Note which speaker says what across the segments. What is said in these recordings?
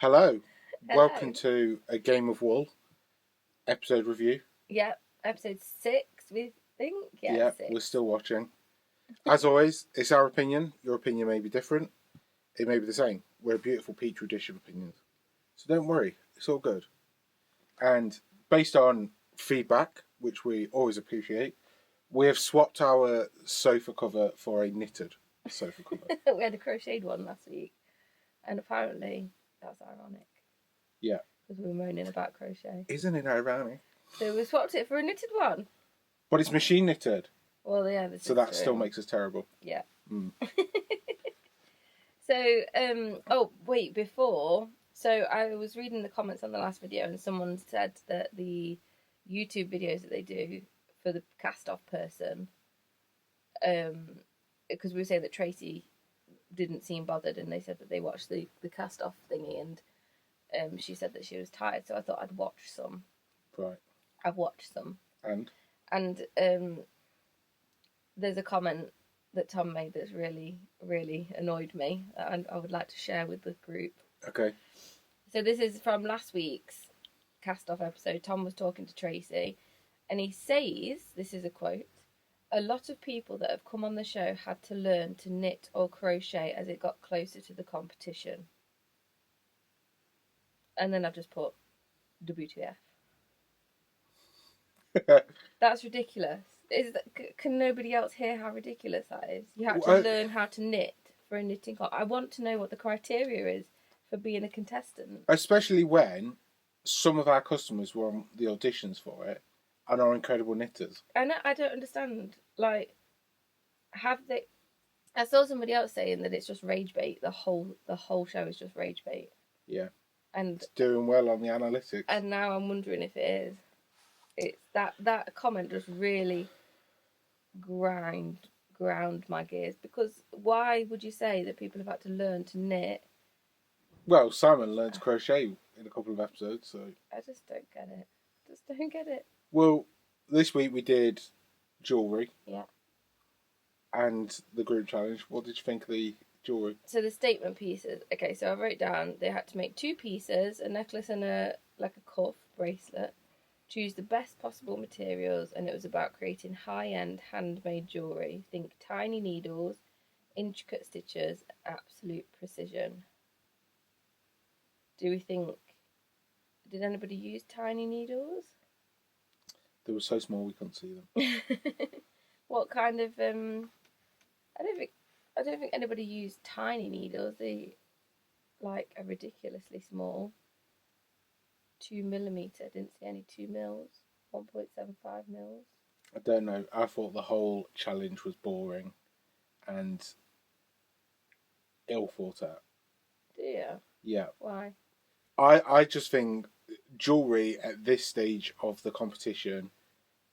Speaker 1: Hello.
Speaker 2: Hello.
Speaker 1: Welcome to a Game of Wool episode review.
Speaker 2: Yep, episode 6, we think. Yeah, 6.
Speaker 1: We're still watching. As always, it's our opinion. Your opinion may be different. It may be the same. We're a beautiful petri dish of opinions. So don't worry, it's all good. And based on feedback, which we always appreciate, we have swapped our sofa cover for a knitted sofa cover.
Speaker 2: We had a crocheted one last week, and apparently that's ironic.
Speaker 1: Yeah.
Speaker 2: Because we were moaning about crochet.
Speaker 1: Isn't it ironic?
Speaker 2: So we swapped it for a knitted one.
Speaker 1: But it's machine knitted.
Speaker 2: Well, yeah,
Speaker 1: so that still makes us terrible.
Speaker 2: Yeah.
Speaker 1: Mm.
Speaker 2: So I was reading the comments on the last video, and someone said that the YouTube videos that they do for the cast-off person, because we were saying that Tracy didn't seem bothered, and they said that they watched the cast-off thingy, and she said that she was tired, so I thought I'd watch some.
Speaker 1: Right.
Speaker 2: I've watched some. And there's a comment that Tom made that's really, really annoyed me, and I would like to share with the group.
Speaker 1: Okay.
Speaker 2: So this is from last week's cast-off episode. Tom was talking to Tracy, and he says, this is a quote, "A lot of people that have come on the show had to learn to knit or crochet as it got closer to the competition." And then I've just put WTF. That's ridiculous. Can nobody else hear how ridiculous that is? You have to learn how to knit for a knitting club. I want to know what the criteria is for being a contestant.
Speaker 1: Especially when some of our customers were on the auditions for it and are incredible knitters.
Speaker 2: And I don't understand. Like, have they? I saw somebody else saying that it's just rage bait. The whole show is just rage bait.
Speaker 1: Yeah.
Speaker 2: And
Speaker 1: it's doing well on the analytics.
Speaker 2: And now I'm wondering if it is. It's that comment just really ground my gears, because why would you say that people have had to learn to knit?
Speaker 1: Well, Simon learned to crochet in a couple of episodes, so
Speaker 2: I just don't get it.
Speaker 1: Well, this week we did jewellery.
Speaker 2: Yeah.
Speaker 1: And the group challenge. What did you think of the jewellery?
Speaker 2: So the statement pieces. Okay, so I wrote down they had to make 2 pieces, a necklace and a cuff bracelet. Choose the best possible materials, and it was about creating high-end handmade jewellery. Think tiny needles, intricate stitches, absolute precision. Did anybody use tiny needles?
Speaker 1: They were so small we couldn't see them.
Speaker 2: What kind of I don't think anybody used tiny needles. They are ridiculously small. 2mm. Didn't see any 2 mils. 1.75 mils.
Speaker 1: I don't know. I thought the whole challenge was boring and ill thought out.
Speaker 2: Do you?
Speaker 1: Yeah.
Speaker 2: Why?
Speaker 1: I just think jewellery at this stage of the competition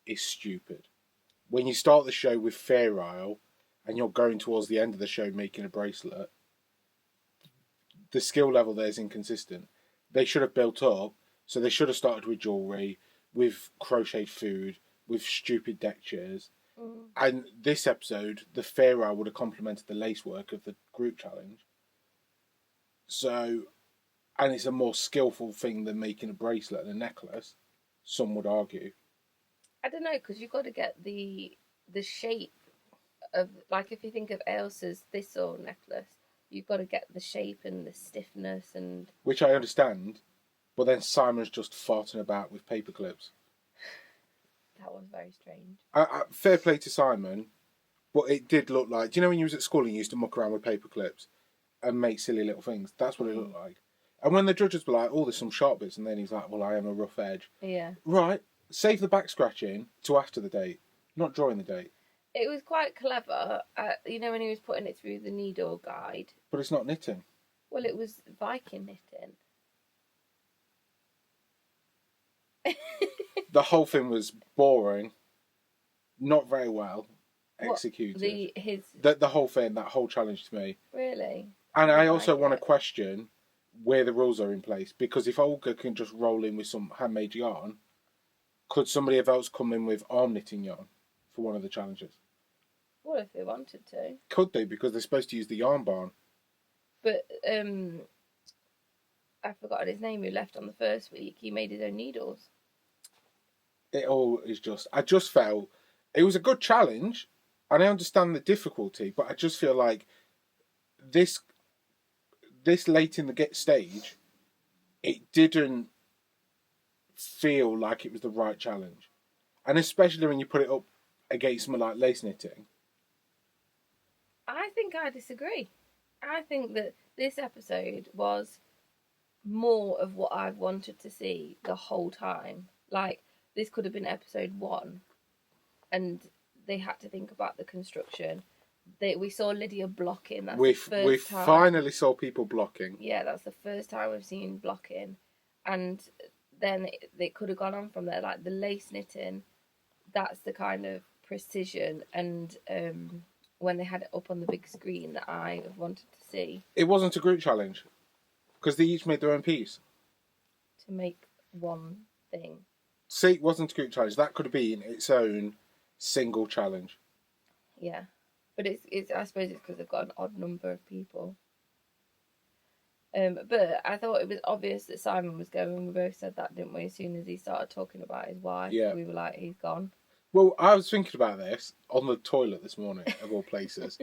Speaker 1: is stupid. When you start the show with Fair Isle and you're going towards the end of the show making a bracelet, the skill level there is inconsistent. They should have built up. So they should have started with jewellery, with crocheted food, with stupid deck chairs.
Speaker 2: Mm.
Speaker 1: And this episode, the Fair Isle would have complemented the lace work of the group challenge. So, and it's a more skillful thing than making a bracelet and a necklace, some would argue.
Speaker 2: I don't know, because you've got to get the shape of, if you think of Ailsa's thistle necklace, you've got to get the shape and the stiffness and...
Speaker 1: Which I understand. But then Simon's just farting about with paper clips.
Speaker 2: That was very strange.
Speaker 1: Fair play to Simon, but it did look like... Do you know when you was at school and you used to muck around with paper clips and make silly little things? That's what it looked like. And when the judges were like, oh, there's some sharp bits, and then he's like, well, I am a rough edge.
Speaker 2: Yeah.
Speaker 1: Right. Save the back scratching to after the date, not during the date.
Speaker 2: It was quite clever, when he was putting it through the needle guide.
Speaker 1: But it's not knitting.
Speaker 2: Well, it was Viking knitting.
Speaker 1: The whole thing was boring, not very well executed. The whole thing, that whole challenge to me.
Speaker 2: Really?
Speaker 1: And I also want to question where the rules are in place, because if Olga can just roll in with some handmade yarn, could somebody else come in with arm knitting yarn for one of the challenges?
Speaker 2: What if they wanted to?
Speaker 1: Could they? Because they're supposed to use the yarn barn.
Speaker 2: But I've forgotten his name, who left on the first week, he made his own needles.
Speaker 1: It all is just. I just felt it was a good challenge, and I understand the difficulty, but I just feel like this late in the stage, it didn't feel like it was the right challenge, and especially when you put it up against something like lace knitting.
Speaker 2: I think I disagree. I think that this episode was more of what I've wanted to see the whole time. Like, this could have been episode 1, and they had to think about the construction. We saw Lydia blocking. That's the first
Speaker 1: We
Speaker 2: time.
Speaker 1: finally saw people blocking.
Speaker 2: Yeah, that's the first time we've seen blocking. And then it could have gone on from there. Like, the lace knitting, that's the kind of precision and when they had it up on the big screen that I have wanted to see.
Speaker 1: It wasn't a group challenge because they each made their own piece
Speaker 2: to make one thing.
Speaker 1: See, it wasn't a group challenge. That could have been its own single challenge.
Speaker 2: Yeah, but it's I suppose it's because they've got an odd number of people. But I thought it was obvious that Simon was going. We both said that, didn't we? As soon as he started talking about his wife,
Speaker 1: Yeah.
Speaker 2: we were like, he's gone.
Speaker 1: Well, I was thinking about this on the toilet this morning, of all places.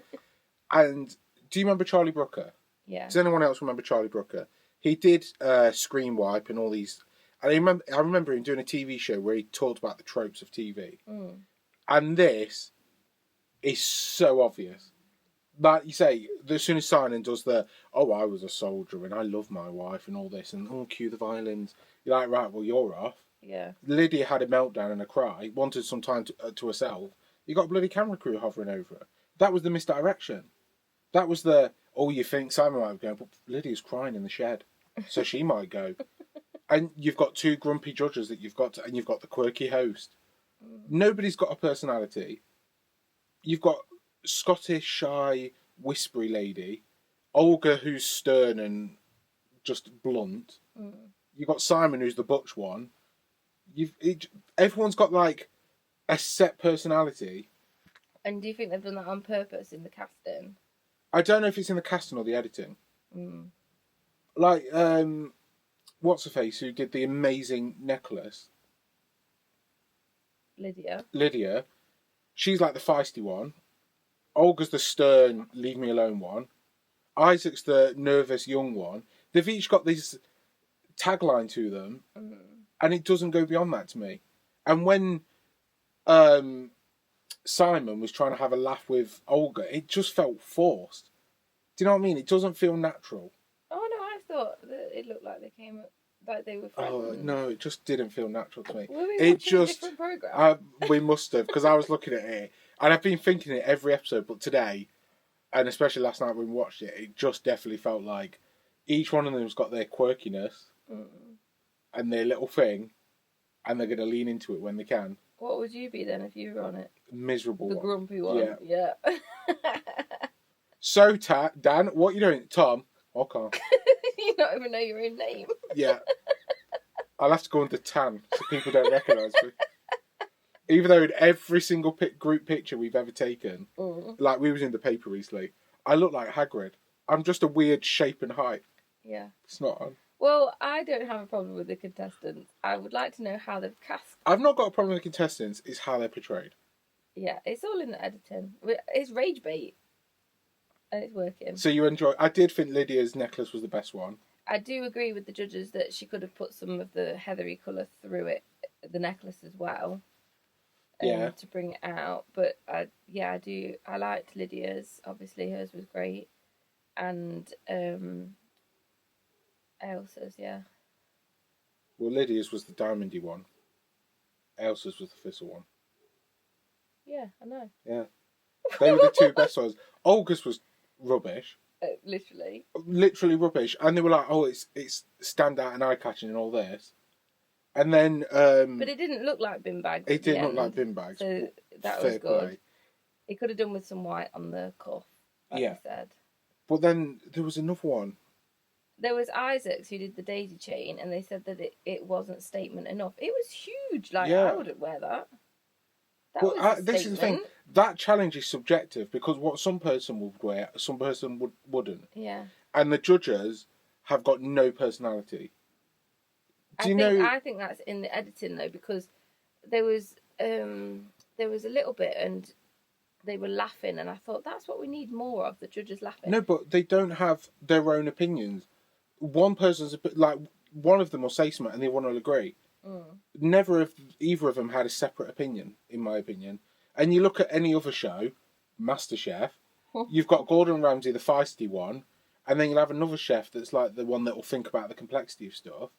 Speaker 1: And do you remember Charlie Brooker?
Speaker 2: Yeah.
Speaker 1: Does anyone else remember Charlie Brooker? He did Screen Wipe and all these. And I remember him doing a TV show where he talked about the tropes of TV.
Speaker 2: Mm.
Speaker 1: And this is so obvious. Like you say, as soon as Simon does I was a soldier and I love my wife and all this, and cue the violins. You're like, right, well, you're off.
Speaker 2: Yeah.
Speaker 1: Lydia had a meltdown and a cry, wanted some time to herself. You got a bloody camera crew hovering over her. That was the misdirection. That was you think Simon might be going, but Lydia's crying in the shed, so she might go. And you've got 2 grumpy judges and you've got the quirky host. Mm. Nobody's got a personality. You've got Scottish, shy, whispery lady, Olga, who's stern and just blunt. Mm. You've got Simon, who's the butch one. Everyone's got like a set personality.
Speaker 2: And do you think they've done that on purpose in the casting?
Speaker 1: I don't know if it's in the casting or the editing.
Speaker 2: Mm.
Speaker 1: Like, what's her face who did the amazing necklace? Lydia. She's like the feisty one. Olga's the stern, leave me alone one. Isaac's the nervous young one. They've each got this tagline to them, and it doesn't go beyond that to me. And when Simon was trying to have a laugh with Olga, it just felt forced. Do you know what I mean? It doesn't feel natural.
Speaker 2: Oh no, I thought that it looked like they came like they were friends.
Speaker 1: Oh no, it just didn't feel natural to me.
Speaker 2: Were we watching a different program?
Speaker 1: We must have, because I was looking at it, and I've been thinking it every episode, but today, and especially last night when we watched it, it just definitely felt like each one of them's got their quirkiness and their little thing, and they're going to lean into it when they can.
Speaker 2: What would you be then if you were on it?
Speaker 1: Miserable
Speaker 2: The
Speaker 1: one.
Speaker 2: grumpy one. Yeah.
Speaker 1: So, Dan, what are you doing? Tom? Okay.
Speaker 2: You don't even know your own name.
Speaker 1: Yeah. I'll have to go under tan so people don't recognise me. Even though in every single group picture we've ever taken, like we was in the paper recently, I look like Hagrid. I'm just a weird shape and height.
Speaker 2: Yeah.
Speaker 1: It's not on.
Speaker 2: Well, I don't have a problem with the contestants. I would like to know how they've cast.
Speaker 1: I've not got a problem with the contestants. It's how they're portrayed.
Speaker 2: Yeah, it's all in the editing. It's rage bait. And it's working.
Speaker 1: So you enjoy... I did think Lydia's necklace was the best one.
Speaker 2: I do agree with the judges that she could have put some of the heathery colour through it, the necklace as well. To bring it out. But I do. I liked Lydia's. Obviously, hers was great. And Elsa's, yeah.
Speaker 1: Well, Lydia's was the diamondy one. Elsa's was the thistle one.
Speaker 2: Yeah, I know.
Speaker 1: Yeah. They were the 2 best ones. Olga's was rubbish. Literally rubbish. And they were like, it's standout and eye-catching and all this. And then...
Speaker 2: but it didn't look like bin bags.
Speaker 1: It didn't look like bin bags.
Speaker 2: So that was good. It could have done with some white on the cuff, like you said. But
Speaker 1: then there was another one.
Speaker 2: There was Isaac's who did the daisy chain, and they said that it wasn't statement enough. It was huge. Like, I wouldn't wear that.
Speaker 1: This is the thing. That challenge is subjective because what some person would wear, some person wouldn't.
Speaker 2: Yeah.
Speaker 1: And the judges have got no personality.
Speaker 2: I think that's in the editing though, because there was a little bit and they were laughing, and I thought that's what we need more of, the judges laughing.
Speaker 1: No, but they don't have their own opinions. One person's like, one of them will say something and the other one will agree. Never have either of them had a separate opinion, in my opinion. And you look at any other show, MasterChef, you've got Gordon Ramsay, the feisty one, and then you'll have another chef that's like the one that will think about the complexity of stuff.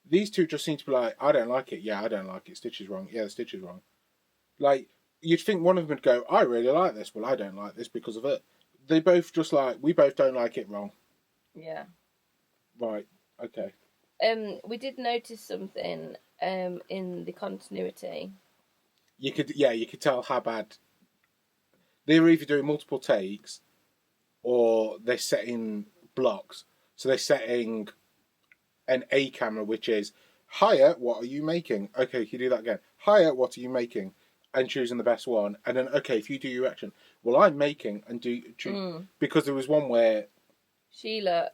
Speaker 1: These two just seem to be like, I don't like it. Yeah, I don't like it. Stitch is wrong. Yeah, the Stitch is wrong. Like, you'd think one of them would go, I really like this. Well, I don't like this because of it. They both just like, we both don't like it, wrong.
Speaker 2: Yeah.
Speaker 1: Right. Okay.
Speaker 2: We did notice something in the continuity.
Speaker 1: You could tell how bad. They were either doing multiple takes or they're setting blocks. So they're setting an A camera, which is, hiya, what are you making? Okay, can you do that again? Hiya, what are you making? And choosing the best one. And then, okay, if you do your action, well, I'm making and because there was one where
Speaker 2: Sheila,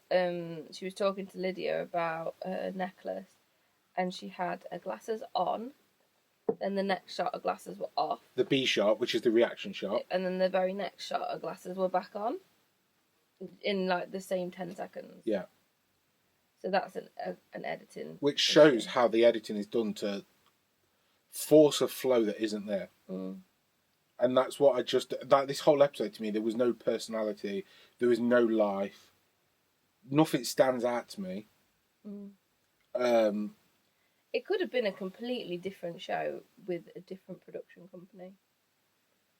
Speaker 2: she was talking to Lydia about her necklace, and she had her glasses on. Then the next shot, her glasses were off.
Speaker 1: The B shot, which is the reaction shot.
Speaker 2: And then the very next shot, her glasses were back on. In like the same 10 seconds.
Speaker 1: Yeah.
Speaker 2: So that's an editing.
Speaker 1: Which shows how the editing is done to force a flow that isn't there. And that's what this whole episode to me, there was no personality, there was no life. Nothing stands out to me.
Speaker 2: It could have been a completely different show with a different production company.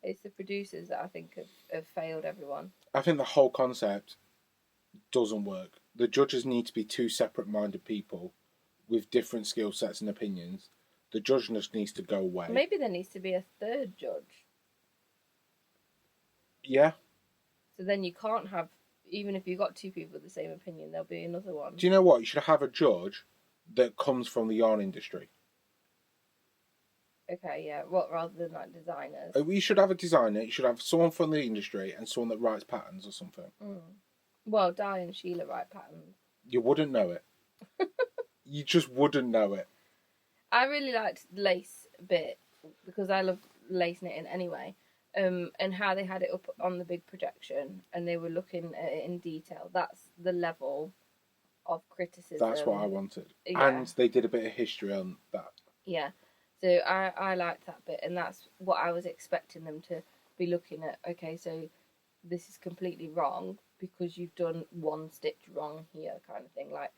Speaker 2: It's the producers that I think have failed everyone.
Speaker 1: I think the whole concept doesn't work. The judges need to be two separate-minded people with different skill sets and opinions. The judge just needs to go away.
Speaker 2: Maybe there needs to be a third judge.
Speaker 1: Yeah.
Speaker 2: So then you can't have, even if you've got two people with the same opinion, there'll be another one.
Speaker 1: Do you know what? You should have a judge that comes from the yarn industry.
Speaker 2: Okay, yeah. What, rather than like designers?
Speaker 1: You should have a designer. You should have someone from the industry and someone that writes patterns or something.
Speaker 2: Well, Di and Sheila write patterns.
Speaker 1: You wouldn't know it. You just wouldn't know it.
Speaker 2: I really liked the lace bit because I love lace knitting anyway. And how they had it up on the big projection and they were looking at it in detail. That's the level of criticism.
Speaker 1: That's what I wanted.
Speaker 2: Yeah.
Speaker 1: And they did a bit of history on that.
Speaker 2: Yeah. So I liked that bit, and that's what I was expecting them to be looking at. Okay, so this is completely wrong because you've done one stitch wrong here, kind of thing. Like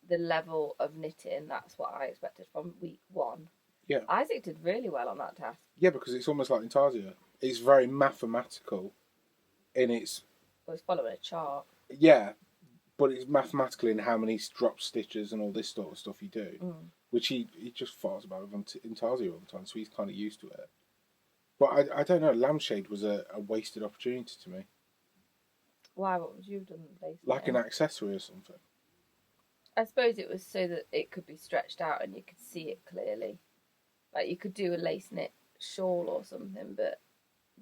Speaker 2: the level of knitting, that's what I expected from week one.
Speaker 1: Yeah.
Speaker 2: Isaac did really well on that task.
Speaker 1: Yeah, because it's almost like Intarsia. It's very mathematical in its...
Speaker 2: Well, it's following a chart.
Speaker 1: Yeah, but it's mathematical in how many drop stitches and all this sort of stuff you do. Which he just farts about with Intarsia all the time, so he's kind of used to it. But I don't know, Lampshade was a wasted opportunity to me.
Speaker 2: Why? What would you have done?
Speaker 1: Like an accessory or something.
Speaker 2: I suppose it was so that it could be stretched out and you could see it clearly. Like you could do a lace knit shawl or something, but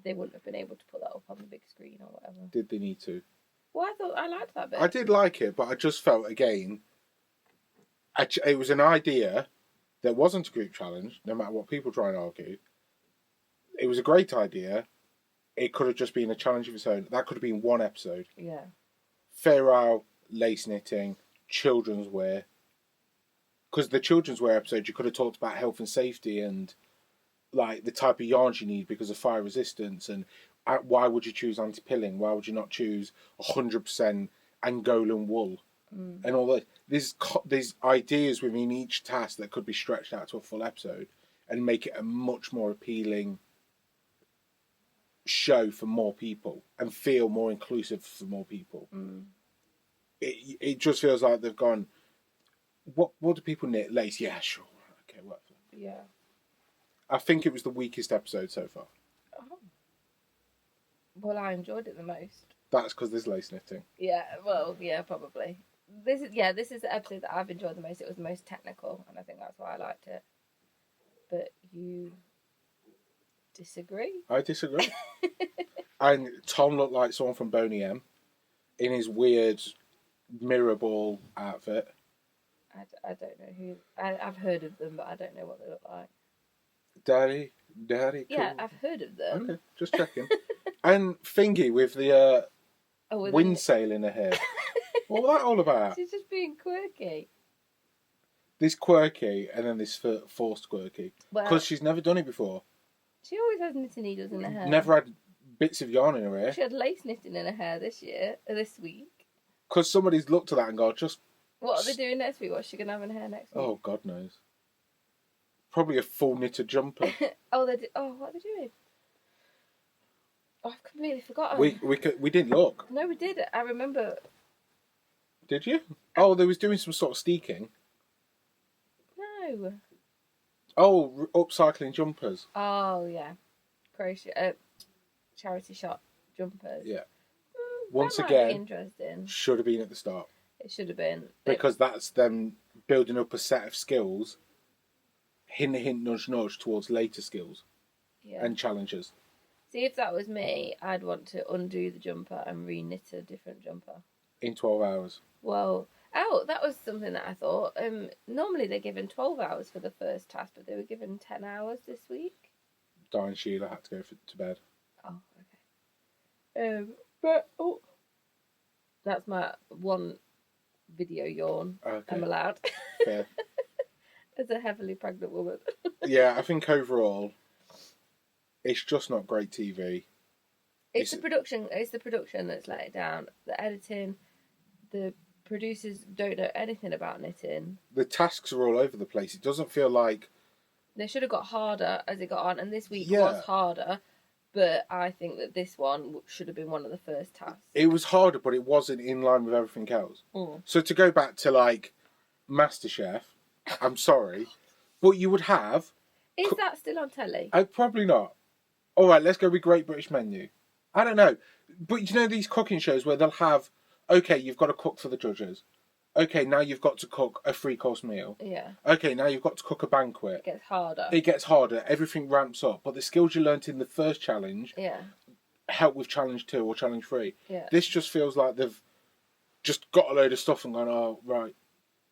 Speaker 2: they wouldn't have been able to put that up on the big screen or whatever.
Speaker 1: Did they need to?
Speaker 2: Well, I liked that bit.
Speaker 1: I did like it, but I just felt, again, it was an idea that wasn't a group challenge, no matter what people try and argue. It was a great idea. It could have just been a challenge of its own. That could have been one episode.
Speaker 2: Yeah.
Speaker 1: Fair Isle, lace knitting, children's wear. Because the children's wear episode, you could have talked about health and safety and like the type of yarns you need because of fire resistance and why would you choose anti-pilling? Why would you not choose 100% Angolan wool? And all that. There's ideas within each task that could be stretched out to a full episode and make it a much more appealing show for more people and feel more inclusive for more people. It just feels like they've gone, what do people knit? Lace? Yeah, sure. Okay, whatever.
Speaker 2: Yeah.
Speaker 1: I think it was the weakest episode so far.
Speaker 2: Oh. Well, I enjoyed it the most.
Speaker 1: That's because there's lace knitting.
Speaker 2: Yeah, well, yeah, probably. This is the episode that I've enjoyed the most. It was the most technical, and I think that's why I liked it. But you disagree?
Speaker 1: I disagree. And Tom looked like someone from Boney M in his weird mirror ball outfit.
Speaker 2: I don't know who. I've heard of them, but I don't know what they look like.
Speaker 1: Daddy,
Speaker 2: Yeah,
Speaker 1: cool.
Speaker 2: I've heard of them.
Speaker 1: Okay, just checking. And Thingy with the wind sail in her hair. What was that all about?
Speaker 2: She's just being quirky.
Speaker 1: This quirky and then this forced quirky. Because
Speaker 2: Well,
Speaker 1: she's never done it before.
Speaker 2: she always has knitting needles in her hair.
Speaker 1: Never had bits of yarn in her hair.
Speaker 2: She had lace knitting in her hair this week.
Speaker 1: Because somebody's looked at that and gone, just...
Speaker 2: What are they doing next week? What's she going to have in her hair next week?
Speaker 1: Oh, God knows. Probably a full knitted jumper.
Speaker 2: What are they doing? Oh, I've completely forgotten.
Speaker 1: We didn't look.
Speaker 2: No, we did. I remember.
Speaker 1: Did you? Oh, they was doing some sort of steeking.
Speaker 2: No.
Speaker 1: Oh, upcycling jumpers.
Speaker 2: Oh, yeah. Crochet, charity shop jumpers.
Speaker 1: Yeah.
Speaker 2: Once again, interesting.
Speaker 1: Should have been at the start.
Speaker 2: It should have been.
Speaker 1: Because that's them building up a set of skills, hint, hint, nudge, nudge, towards later skills and challenges.
Speaker 2: See, if that was me, I'd want to undo the jumper and re-knit a different jumper.
Speaker 1: In 12 hours.
Speaker 2: Well, that was something that I thought. Normally they're given 12 hours for the first task, but they were given 10 hours this week.
Speaker 1: Di and Sheila had to go to bed.
Speaker 2: Oh, okay. That's my one video yawn. Okay. I'm allowed.
Speaker 1: Fair.
Speaker 2: As a heavily pregnant woman.
Speaker 1: Yeah, I think overall, it's just not great TV.
Speaker 2: It's the production. It's the production that's let it down. The editing, the producers don't know anything about knitting.
Speaker 1: The tasks are all over the place. It doesn't feel like
Speaker 2: they should have got harder as it got on, and this week was harder. But I think that this one should have been one of the first tasks.
Speaker 1: It was harder, but it wasn't in line with everything else. So to go back to like MasterChef, I'm sorry, but you would have.
Speaker 2: Is that still on telly?
Speaker 1: Probably not. All right, let's go with Great British Menu. I don't know, but you know these cooking shows where they'll have, okay, you've got to cook for the judges. Okay, now you've got to cook a 3-course meal.
Speaker 2: Yeah.
Speaker 1: Okay, now you've got to cook a banquet.
Speaker 2: It gets harder.
Speaker 1: Everything ramps up. But the skills you learnt in the first challenge help with challenge 2 or challenge 3.
Speaker 2: Yeah.
Speaker 1: This just feels like they've just got a load of stuff and gone, oh, right.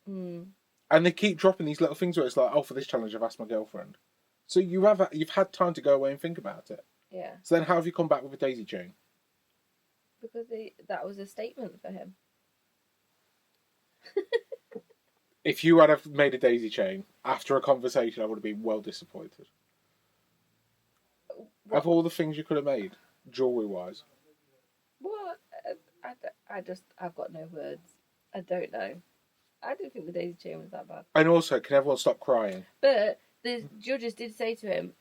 Speaker 2: Mm.
Speaker 1: And they keep dropping these little things where it's like, oh, for this challenge I've asked my girlfriend. So you've had time to go away and think about it.
Speaker 2: Yeah.
Speaker 1: So then how have you come back with a daisy chain?
Speaker 2: Because that was a statement for him.
Speaker 1: If you had have made a daisy chain after a conversation, I would have been well disappointed. What? Of all the things you could have made, jewellery-wise.
Speaker 2: Well, I've got no words. I don't know. I didn't think the daisy chain was that bad.
Speaker 1: And also, can everyone stop crying?
Speaker 2: But the judges did say to him,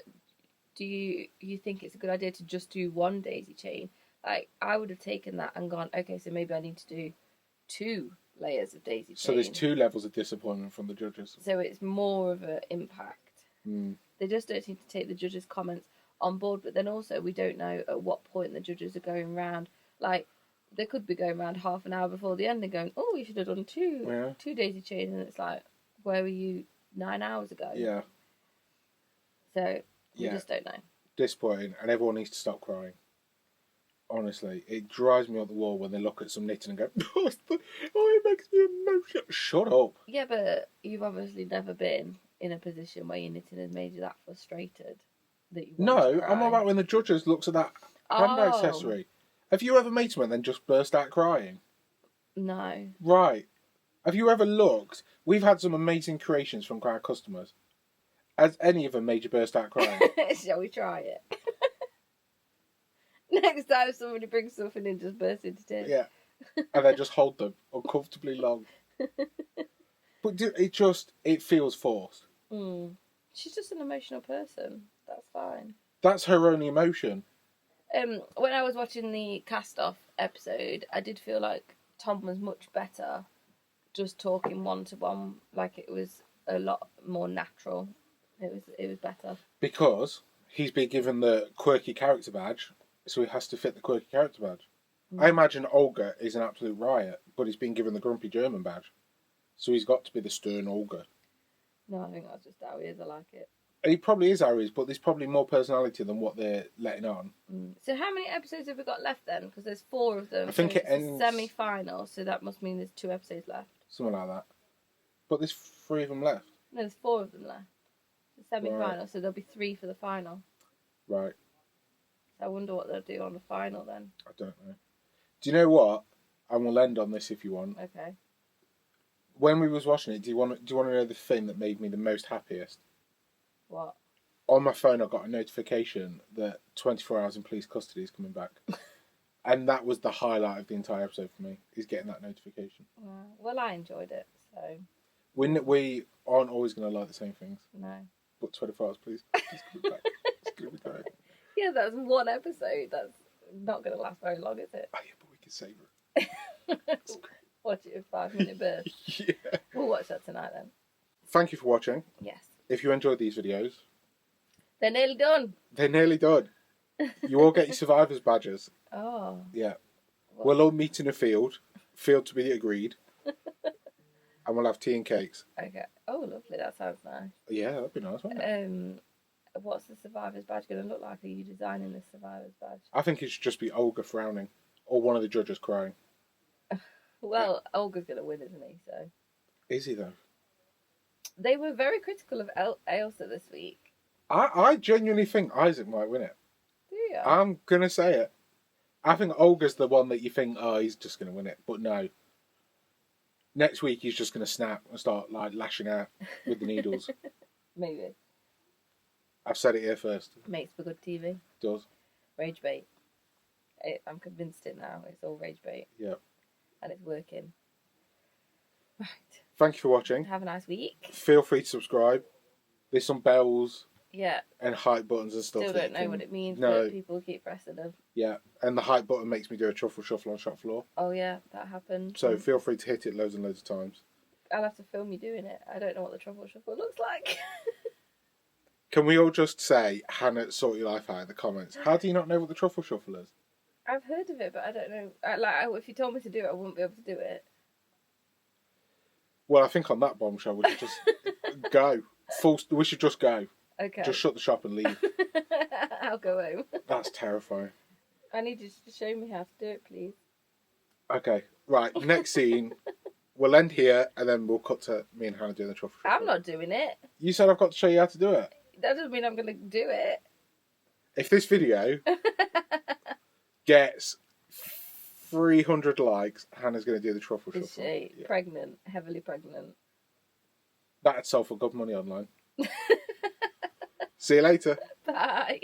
Speaker 2: do you think it's a good idea to just do one daisy chain? Like, I would have taken that and gone, okay, so maybe I need to do 2 layers of daisy chain.
Speaker 1: So there's 2 levels of disappointment from the judges.
Speaker 2: So it's more of an impact.
Speaker 1: Mm.
Speaker 2: They just don't seem to take the judges' comments on board, but then also we don't know at what point the judges are going round. Like, they could be going round half an hour before the end and going, oh, you should have done 2 daisy chains, and it's like, where were you 9 hours ago?
Speaker 1: Yeah.
Speaker 2: So we just don't know.
Speaker 1: Disappointing, and everyone needs to stop crying. Honestly, it drives me up the wall when they look at some knitting and go, oh, it makes me emotional. Shut up.
Speaker 2: Yeah, but you've obviously never been in a position where your knitting has made you that frustrated that you want to cry.
Speaker 1: I'm about when the judges looks at that handbag accessory. Have you ever made someone then just burst out crying?
Speaker 2: No.
Speaker 1: Right. Have you ever looked? We've had some amazing creations from our customers. Has any of them made you burst out crying?
Speaker 2: Shall we try it? Next time somebody brings something in, just burst into tears.
Speaker 1: Yeah. And then just hold them uncomfortably long. But it feels forced.
Speaker 2: Mm. She's just an emotional person. That's fine.
Speaker 1: That's her only emotion.
Speaker 2: When I was watching the cast-off episode, I did feel like Tom was much better just talking one-to-one. Like, it was a lot more natural. It was better. Because
Speaker 1: he's been given the quirky character badge, so he has to fit the quirky character badge. I imagine Olga is an absolute riot, but he's been given the grumpy German badge. So he's got to be the stern Olga.
Speaker 2: No, I think that's just how he is. I like it.
Speaker 1: He probably is Aries, but there's probably more personality than what they're letting on.
Speaker 2: So how many episodes have we got left then? Because there's 4 of them.
Speaker 1: I think
Speaker 2: so
Speaker 1: it
Speaker 2: it's
Speaker 1: ends...
Speaker 2: a semi-final, so that must mean there's 2 episodes left.
Speaker 1: Something like that. But there's 3 of them left.
Speaker 2: No, there's 4 of them left. The semi-final,
Speaker 1: Right.
Speaker 2: so there'll be 3 for the final.
Speaker 1: Right.
Speaker 2: So I wonder what they'll do on the final then.
Speaker 1: I don't know. Do you know what? And we'll end on this if you want.
Speaker 2: Okay.
Speaker 1: When we was watching it, do you want to know the thing that made me the most happiest?
Speaker 2: What?
Speaker 1: On my phone, I got a notification that 24 Hours in Police Custody is coming back. And that was the highlight of the entire episode for me, is getting that notification.
Speaker 2: Well, I enjoyed it, so...
Speaker 1: We aren't always going to like the same things.
Speaker 2: No.
Speaker 1: But 24 Hours Police is coming back. It's going to be great.
Speaker 2: Yeah, that's 1 episode. That's not going to last very long, is it?
Speaker 1: Oh, yeah, but we can savour it. It's great.
Speaker 2: Watch it in 5-minute bursts.
Speaker 1: Yeah.
Speaker 2: We'll watch that tonight then.
Speaker 1: Thank you for watching.
Speaker 2: Yes.
Speaker 1: If you enjoyed these videos...
Speaker 2: They're nearly done.
Speaker 1: They're nearly done. You all get your survivors badges.
Speaker 2: Oh.
Speaker 1: Yeah.
Speaker 2: What?
Speaker 1: We'll all meet in a field to be agreed. And we'll have tea and cakes.
Speaker 2: Okay. Oh, lovely. That sounds nice.
Speaker 1: Yeah, that'd be nice, wouldn't it?
Speaker 2: What's the survivor's badge going to look like? Are you designing this survivor's badge?
Speaker 1: I think it should just be Olga frowning. Or one of the judges crying.
Speaker 2: Well, Olga's going to win, isn't he? So.
Speaker 1: Is he, though?
Speaker 2: They were very critical of Ailsa this week.
Speaker 1: I genuinely think Isaac might win it.
Speaker 2: Do you?
Speaker 1: I'm going to say it. I think Olga's the one that you think, oh, he's just going to win it. But no. Next week, he's just going to snap and start lashing out with the needles.
Speaker 2: Maybe.
Speaker 1: I've said it here first.
Speaker 2: Makes for good TV.
Speaker 1: It does.
Speaker 2: Rage bait. I'm convinced it now. It's all rage bait.
Speaker 1: Yeah.
Speaker 2: And it's working. Right.
Speaker 1: Thank you for watching.
Speaker 2: Have a nice week.
Speaker 1: Feel free to subscribe. There's some bells.
Speaker 2: Yeah.
Speaker 1: And hype buttons and stuff.
Speaker 2: Still don't know what it means,
Speaker 1: No.
Speaker 2: but people keep pressing them.
Speaker 1: Yeah, and the hype button makes me do a truffle shuffle on shop floor.
Speaker 2: Oh yeah, that happened.
Speaker 1: So feel free to hit it loads and loads of times.
Speaker 2: I'll have to film you doing it. I don't know what the truffle shuffle looks like.
Speaker 1: Can we all just say, Hannah, sort your life out in the comments? How do you not know what the truffle shuffle is?
Speaker 2: I've heard of it, but I don't know. If you told me to do it, I wouldn't be able to do it.
Speaker 1: Well, I think on that bombshell, we should just go. We should just go.
Speaker 2: Okay.
Speaker 1: Just shut the shop and leave.
Speaker 2: I'll go home.
Speaker 1: That's terrifying.
Speaker 2: I need you to show me how to do it, please.
Speaker 1: Okay, right. Next scene. We'll end here, and then we'll cut to me and Hannah doing the truffle shuffle.
Speaker 2: I'm not doing it.
Speaker 1: You said I've got to show you how to do it.
Speaker 2: That doesn't mean I'm going to do it.
Speaker 1: If this video gets 300 likes, Hannah's going to do the truffle shuffle.
Speaker 2: Is she?
Speaker 1: Yeah.
Speaker 2: Pregnant. Heavily pregnant.
Speaker 1: That'd sell for good money online. See you later.
Speaker 2: Bye.